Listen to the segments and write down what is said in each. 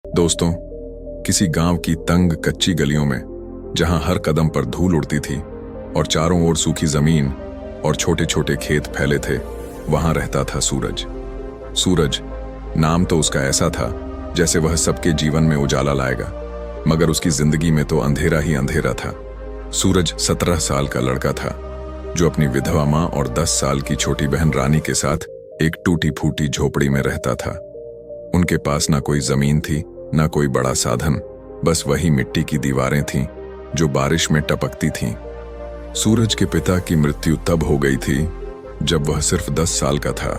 दोस्तों, किसी गांव की तंग कच्ची गलियों में, जहां हर कदम पर धूल उड़ती थी और चारों ओर सूखी जमीन और छोटे छोटे खेत फैले थे, वहां रहता था सूरज। सूरज नाम तो उसका ऐसा था जैसे वह सबके जीवन में उजाला लाएगा, मगर उसकी जिंदगी में तो अंधेरा ही अंधेरा था। सूरज 17 साल का लड़का था जो अपनी विधवा मां और 10 साल की छोटी बहन रानी के साथ एक टूटी फूटी झोपड़ी में रहता था। उनके पास ना कोई जमीन थी, ना कोई बड़ा साधन, बस वही मिट्टी की दीवारें थीं जो बारिश में टपकती थीं। सूरज के पिता की मृत्यु तब हो गई थी जब वह सिर्फ 10 साल का था।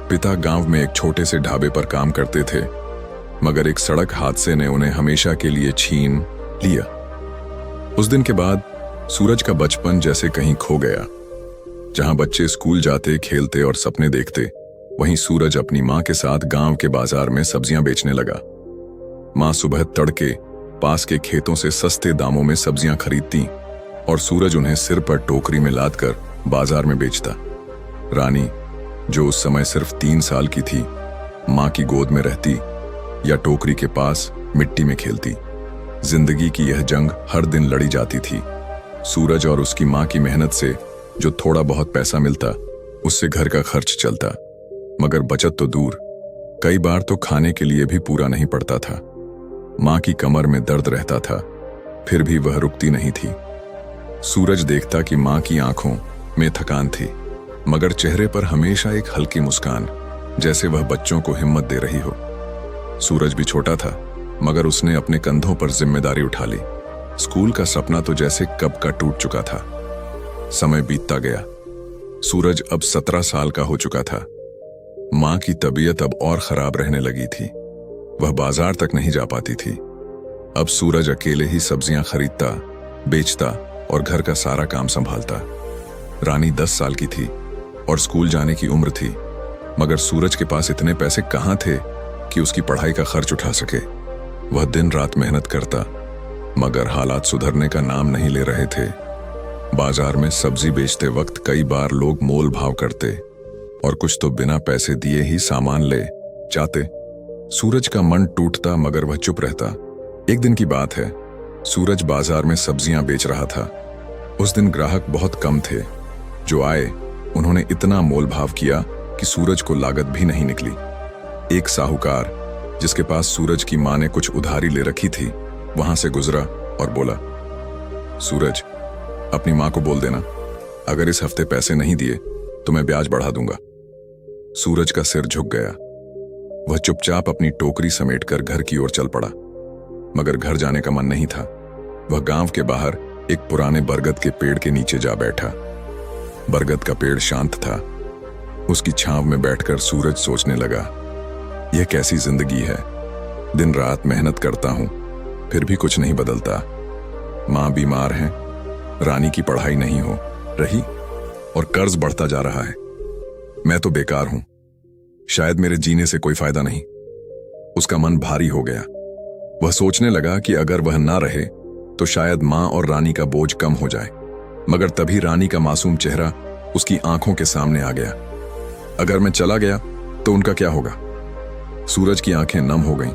पिता गांव में एक छोटे से ढाबे पर काम करते थे, मगर एक सड़क हादसे ने उन्हें हमेशा के लिए छीन लिया। उस दिन के बाद सूरज का बचपन जैसे कहीं खो गया। जहां बच्चे स्कूल जाते, खेलते और सपने देखते, वहीं सूरज अपनी मां के साथ गांव के बाजार में सब्जियां बेचने लगा। मां सुबह तड़के पास के खेतों से सस्ते दामों में सब्जियां खरीदती और सूरज उन्हें सिर पर टोकरी में लादकर बाजार में बेचता। रानी, जो उस समय सिर्फ 3 साल की थी, मां की गोद में रहती या टोकरी के पास मिट्टी में खेलती। जिंदगी की यह जंग हर दिन लड़ी जाती थी। सूरज और उसकी मां की मेहनत से जो थोड़ा बहुत पैसा मिलता, उससे घर का खर्च चलता, मगर बचत तो दूर, कई बार तो खाने के लिए भी पूरा नहीं पड़ता था। मां की कमर में दर्द रहता था, फिर भी वह रुकती नहीं थी। सूरज देखता कि मां की आंखों में थकान थी, मगर चेहरे पर हमेशा एक हल्की मुस्कान, जैसे वह बच्चों को हिम्मत दे रही हो। सूरज भी छोटा था, मगर उसने अपने कंधों पर जिम्मेदारी उठा ली। स्कूल का सपना तो जैसे कब का टूट चुका था। समय बीतता गया। सूरज अब 17 साल का हो चुका था। मां की तबीयत अब और खराब रहने लगी थी। वह बाजार तक नहीं जा पाती थी। अब सूरज अकेले ही सब्जियां खरीदता, बेचता और घर का सारा काम संभालता। रानी 10 साल की थी और स्कूल जाने की उम्र थी, मगर सूरज के पास इतने पैसे कहां थे कि उसकी पढ़ाई का खर्च उठा सके। वह दिन रात मेहनत करता, मगर हालात सुधरने का नाम नहीं ले रहे थे। बाजार में सब्जी बेचते वक्त कई बार लोग मोल भाव करते और कुछ तो बिना पैसे दिए ही सामान ले जाते। सूरज का मन टूटता, मगर वह चुप रहता। एक दिन की बात है, सूरज बाजार में सब्जियां बेच रहा था। उस दिन ग्राहक बहुत कम थे। जो आए, उन्होंने इतना मोल भाव किया कि सूरज को लागत भी नहीं निकली। एक साहूकार, जिसके पास सूरज की मां ने कुछ उधारी ले रखी थी, वहां से गुजरा और बोला, सूरज, अपनी मां को बोल देना, अगर इस हफ्ते पैसे नहीं दिए तो मैं ब्याज बढ़ा दूंगा। सूरज का सिर झुक गया। वह चुपचाप अपनी टोकरी समेटकर घर की ओर चल पड़ा, मगर घर जाने का मन नहीं था। वह गांव के बाहर एक पुराने बरगद के पेड़ के नीचे जा बैठा। बरगद का पेड़ शांत था। उसकी छांव में बैठकर सूरज सोचने लगा, यह कैसी जिंदगी है। दिन रात मेहनत करता हूं, फिर भी कुछ नहीं बदलता। मां बीमार है, रानी की पढ़ाई नहीं हो रही और कर्ज बढ़ता जा रहा है। मैं तो बेकार हूं, शायद मेरे जीने से कोई फायदा नहीं। उसका मन भारी हो गया। वह सोचने लगा कि अगर वह ना रहे तो शायद मां और रानी का बोझ कम हो जाए। मगर तभी रानी का मासूम चेहरा उसकी आंखों के सामने आ गया। अगर मैं चला गया तो उनका क्या होगा? सूरज की आंखें नम हो गईं।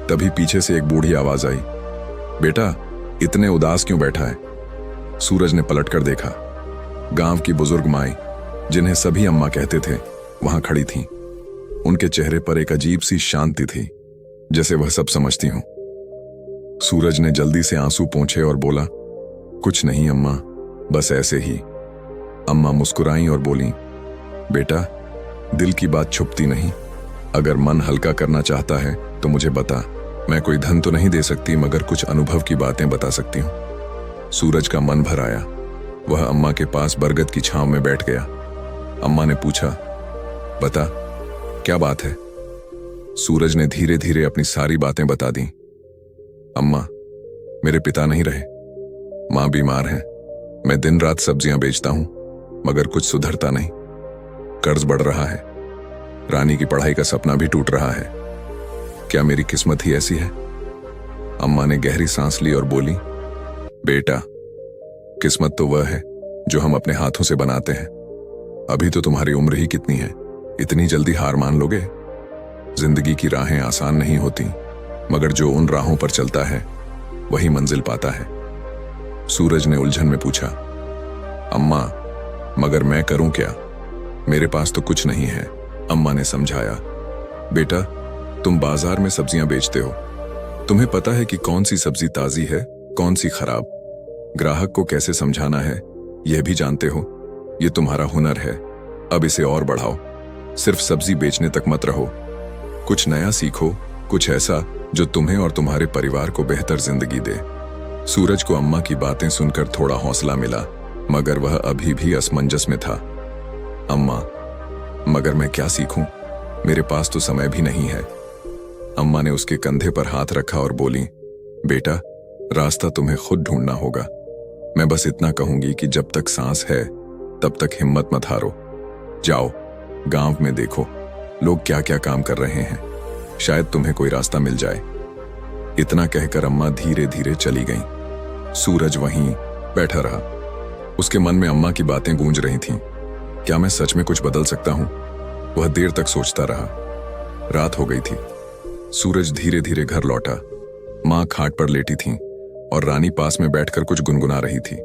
तभी पीछे से एक बूढ़ी आवाज आई, बेटा, इतने उदास क्यों बैठा है? सूरज ने पलटकर देखा। गांव की बुजुर्ग माई, जिन्हें सभी अम्मा कहते थे, वहां खड़ी थीं। उनके चेहरे पर एक अजीब सी शांति थी, जैसे वह सब समझती हों। सूरज ने जल्दी से आंसू पोंछे और बोला, कुछ नहीं अम्मा, बस ऐसे ही। अम्मा मुस्कुराईं और बोलीं, बेटा, दिल की बात छुपती नहीं। अगर मन हल्का करना चाहता है तो मुझे बता। मैं कोई धन तो नहीं दे सकती, मगर कुछ अनुभव की बातें बता सकती हूँ। सूरज का मन भर आया। वह अम्मा के पास बरगद की छांव में बैठ गया। अम्मा ने पूछा, बता, क्या बात है? सूरज ने धीरे धीरे अपनी सारी बातें बता दी। अम्मा, मेरे पिता नहीं रहे, मां बीमार है, मैं दिन रात सब्जियां बेचता हूं, मगर कुछ सुधरता नहीं। कर्ज बढ़ रहा है, रानी की पढ़ाई का सपना भी टूट रहा है। क्या मेरी किस्मत ही ऐसी है? अम्मा ने गहरी सांस ली और बोली, बेटा, किस्मत तो वह है जो हम अपने हाथों से बनाते हैं। अभी तो तुम्हारी उम्र ही कितनी है, इतनी जल्दी हार मान लोगे? जिंदगी की राहें आसान नहीं होती, मगर जो उन राहों पर चलता है वही मंजिल पाता है। सूरज ने उलझन में पूछा, अम्मा, मगर मैं करूं क्या? मेरे पास तो कुछ नहीं है। अम्मा ने समझाया, बेटा, तुम बाजार में सब्जियां बेचते हो, तुम्हें पता है कि कौन सी सब्जी ताजी है, कौन सी खराब। ग्राहक को कैसे समझाना है यह भी जानते हो। यह तुम्हारा हुनर है, अब इसे और बढ़ाओ। सिर्फ सब्जी बेचने तक मत रहो, कुछ नया सीखो, कुछ ऐसा जो तुम्हें और तुम्हारे परिवार को बेहतर जिंदगी दे। सूरज को अम्मा की बातें सुनकर थोड़ा हौसला मिला, मगर वह अभी भी असमंजस में था। अम्मा, मगर मैं क्या सीखूं? मेरे पास तो समय भी नहीं है। अम्मा ने उसके कंधे पर हाथ रखा और बोली, बेटा, रास्ता तुम्हें खुद ढूंढना होगा। मैं बस इतना कहूंगी कि जब तक सांस है तब तक हिम्मत मत हारो। जाओ, गांव में देखो लोग क्या क्या काम कर रहे हैं, शायद तुम्हें कोई रास्ता मिल जाए। इतना कहकर अम्मा धीरे धीरे चली गईं। सूरज वहीं बैठा रहा। उसके मन में अम्मा की बातें गूंज रही थीं। क्या मैं सच में कुछ बदल सकता हूं? वह देर तक सोचता रहा। रात हो गई थी। सूरज धीरे धीरे घर लौटा। मां खाट पर लेटी थीं और रानी पास में बैठकर कुछ गुनगुना रही थी।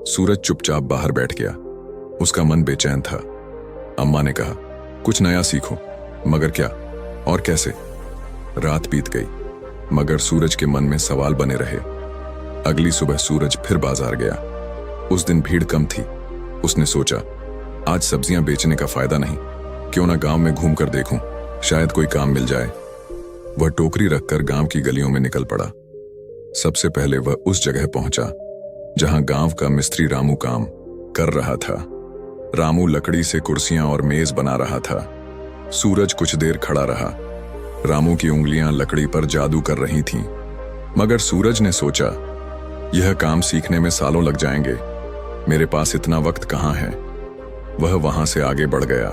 सूरज चुपचाप बाहर बैठ गया। उसका मन बेचैन था। अम्मा ने कहा, कुछ नया सीखो। मगर क्या और कैसे? रात बीत गई, मगर सूरज के मन में सवाल बने रहे। अगली सुबह सूरज फिर बाजार गया। उस दिन भीड़ कम थी। उसने सोचा, आज सब्जियां बेचने का फायदा नहीं, क्यों ना गांव में घूमकर देखूं, शायद कोई काम मिल जाए। वह टोकरी रखकर गांव की गलियों में निकल पड़ा। सबसे पहले वह उस जगह पहुंचा जहां गांव का मिस्त्री रामू काम कर रहा था। रामू लकड़ी से कुर्सियां और मेज बना रहा था। सूरज कुछ देर खड़ा रहा। रामू की उंगलियां लकड़ी पर जादू कर रही थीं, मगर सूरज ने सोचा, यह काम सीखने में सालों लग जाएंगे, मेरे पास इतना वक्त कहां है। वह वहां से आगे बढ़ गया।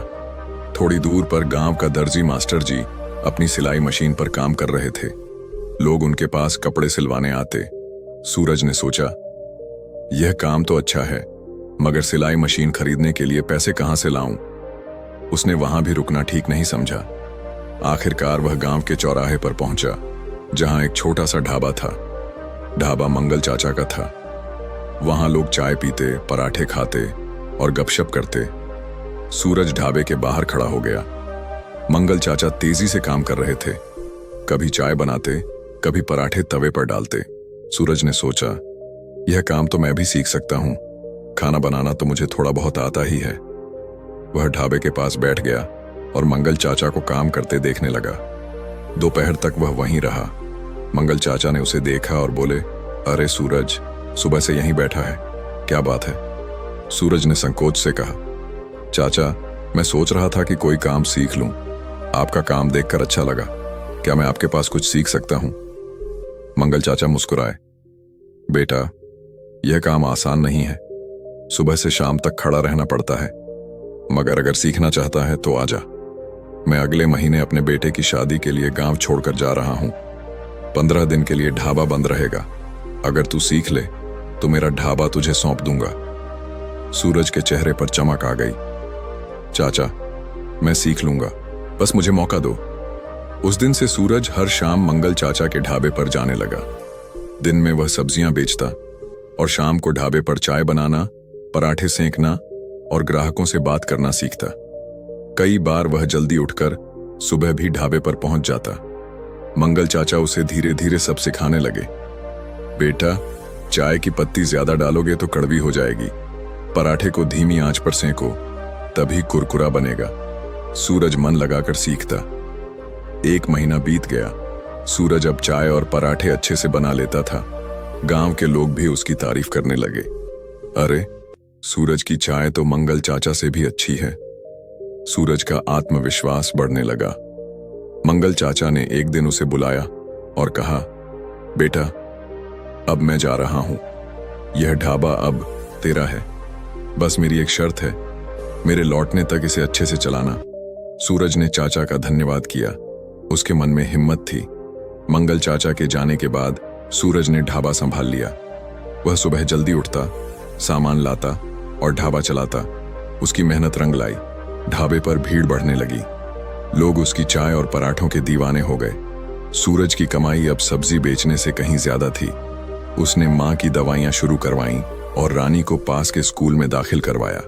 थोड़ी दूर पर गांव का दर्जी मास्टर जी अपनी सिलाई मशीन पर काम कर रहे थे। लोग उनके पास कपड़े सिलवाने आते। सूरज ने सोचा, यह काम तो अच्छा है, मगर सिलाई मशीन खरीदने के लिए पैसे कहां से लाऊं? उसने वहां भी रुकना ठीक नहीं समझा। आखिरकार वह गांव के चौराहे पर पहुंचा, जहां एक छोटा सा ढाबा था। ढाबा मंगल चाचा का था। वहां लोग चाय पीते, पराठे खाते और गपशप करते। सूरज ढाबे के बाहर खड़ा हो गया। मंगल चाचा तेजी से काम कर रहे थे। कभी चाय बनाते, कभी पराठे तवे पर डालते। सूरज ने सोचा, यह काम तो मैं भी सीख सकता हूं। खाना बनाना तो मुझे थोड़ा बहुत आता ही है। वह ढाबे के पास बैठ गया और मंगल चाचा को काम करते देखने लगा। दोपहर तक वह वहीं रहा। मंगल चाचा ने उसे देखा और बोले, अरे सूरज, सुबह से यहीं बैठा है, क्या बात है? सूरज ने संकोच से कहा, चाचा, मैं सोच रहा था कि कोई काम सीख लूं। आपका काम देखकर अच्छा लगा, क्या मैं आपके पास कुछ सीख सकता हूं? मंगल चाचा मुस्कुराए, बेटा, यह काम आसान नहीं है। सुबह से शाम तक खड़ा रहना पड़ता है, मगर अगर सीखना चाहता है तो आजा। मैं अगले महीने अपने बेटे की शादी के लिए गांव छोड़कर जा रहा हूं। 15 दिन के लिए ढाबा बंद रहेगा। अगर तू सीख ले तो मेरा ढाबा तुझे सौंप दूंगा। सूरज के चेहरे पर चमक आ गई। चाचा, मैं सीख लूंगा, बस मुझे मौका दो। उस दिन से सूरज हर शाम मंगल चाचा के ढाबे पर जाने लगा। दिन में वह सब्जियां बेचता और शाम को ढाबे पर चाय बनाना, पराठे सेंकना और ग्राहकों से बात करना सीखता। कई बार वह जल्दी उठकर सुबह भी ढाबे पर पहुंच जाता। मंगल चाचा उसे धीरे धीरे सब सिखाने लगे। बेटा, चाय की पत्ती ज्यादा डालोगे तो कड़वी हो जाएगी। पराठे को धीमी आंच पर सेंको, तभी कुरकुरा बनेगा। सूरज मन लगाकर सीखता। 1 महीना बीत गया। सूरज अब चाय और पराठे अच्छे से बना लेता था। गांव के लोग भी उसकी तारीफ करने लगे। अरे, सूरज की चाय तो मंगल चाचा से भी अच्छी है। सूरज का आत्मविश्वास बढ़ने लगा। मंगल चाचा ने एक दिन उसे बुलाया और कहा, बेटा, अब मैं जा रहा हूं। यह ढाबा अब तेरा है। बस मेरी एक शर्त है, मेरे लौटने तक इसे अच्छे से चलाना। सूरज ने चाचा का धन्यवाद किया। उसके मन में हिम्मत थी। मंगल चाचा के जाने के बाद सूरज ने ढाबा संभाल लिया। वह सुबह जल्दी उठता, सामान लाता और ढाबा चलाता। उसकी मेहनत रंग लाई। ढाबे पर भीड़ बढ़ने लगी। लोग उसकी चाय और पराठों के दीवाने हो गए। सूरज की कमाई अब सब्जी बेचने से कहीं ज्यादा थी। उसने माँ की दवाइयां शुरू करवाईं और रानी को पास के स्कूल में दाखिल करवाया।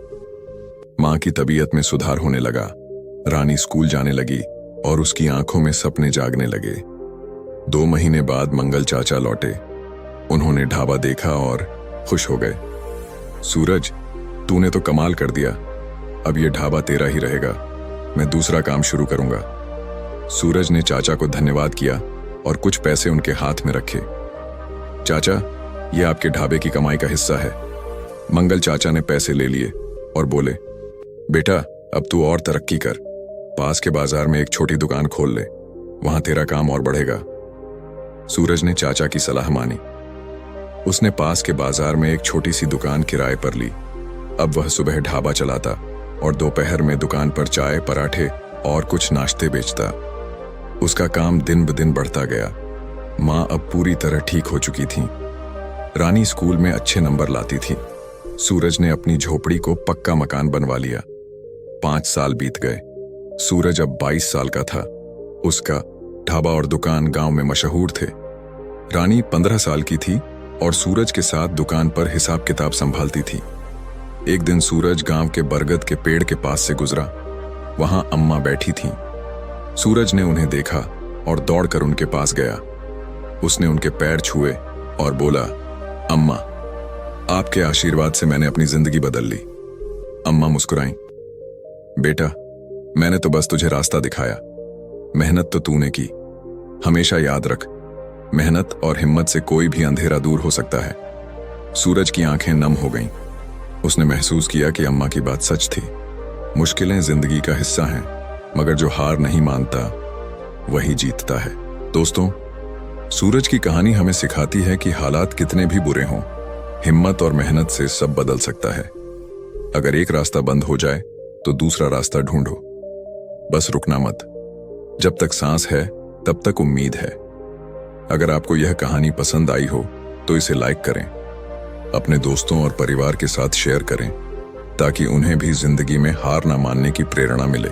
माँ की तबीयत में सुधार होने लगा। रानी स्कूल जाने लगी और उसकी आंखों में सपने जागने लगे। 2 महीने बाद मंगल चाचा लौटे। उन्होंने ढाबा देखा और खुश हो गए। सूरज, तूने तो कमाल कर दिया। अब ये ढाबा तेरा ही रहेगा। मैं दूसरा काम शुरू करूंगा। सूरज ने चाचा को धन्यवाद किया और कुछ पैसे उनके हाथ में रखे। चाचा, ये आपके ढाबे की कमाई का हिस्सा है। मंगल चाचा ने पैसे ले लिए और बोले, बेटा, अब तू और तरक्की कर। पास के बाजार में एक छोटी दुकान खोल ले, वहां तेरा काम और बढ़ेगा। सूरज ने चाचा की सलाह मानी। उसने पास के बाजार में एक छोटी सी दुकान किराए पर ली। अब वह सुबह ढाबा चलाता और दोपहर में दुकान पर चाय, पराठे और कुछ नाश्ते बेचता। उसका काम दिन ब दिन बढ़ता गया। माँ अब पूरी तरह ठीक हो चुकी थी। रानी स्कूल में अच्छे नंबर लाती थी। सूरज ने अपनी झोपड़ी को पक्का मकान बनवा लिया। 5 साल बीत गए। सूरज अब 22 साल का था। उसका ढाबा और दुकान गांव में मशहूर थे। रानी 15 साल की थी और सूरज के साथ दुकान पर हिसाब किताब संभालती थी। एक दिन सूरज गांव के बरगद के पेड़ के पास से गुजरा। वहां अम्मा बैठी थीं। सूरज ने उन्हें देखा और दौड़कर उनके पास गया। उसने उनके पैर छुए और बोला, अम्मा, आपके आशीर्वाद से मैंने अपनी जिंदगी बदल ली। अम्मा मुस्कुराईं। बेटा, मैंने तो बस तुझे रास्ता दिखाया। मेहनत तो तूने की। हमेशा याद रख, मेहनत और हिम्मत से कोई भी अंधेरा दूर हो सकता है। सूरज की आंखें नम हो गईं। उसने महसूस किया कि अम्मा की बात सच थी। मुश्किलें जिंदगी का हिस्सा हैं, मगर जो हार नहीं मानता वही जीतता है। दोस्तों, सूरज की कहानी हमें सिखाती है कि हालात कितने भी बुरे हों, हिम्मत और मेहनत से सब बदल सकता है। अगर एक रास्ता बंद हो जाए तो दूसरा रास्ता ढूंढो। बस रुकना मत। जब तक सांस है तब तक उम्मीद है। अगर आपको यह कहानी पसंद आई हो तो इसे लाइक करें, अपने दोस्तों और परिवार के साथ शेयर करें, ताकि उन्हें भी जिंदगी में हार ना मानने की प्रेरणा मिले।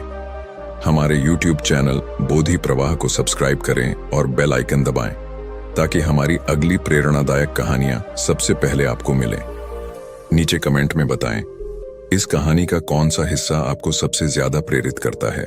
हमारे YouTube चैनल बोधि प्रवाह को सब्सक्राइब करें और बेल आइकन दबाएं, ताकि हमारी अगली प्रेरणादायक कहानियां सबसे पहले आपको मिलें। नीचे कमेंट में बताएं, इस कहानी का कौन सा हिस्सा आपको सबसे ज्यादा प्रेरित करता है।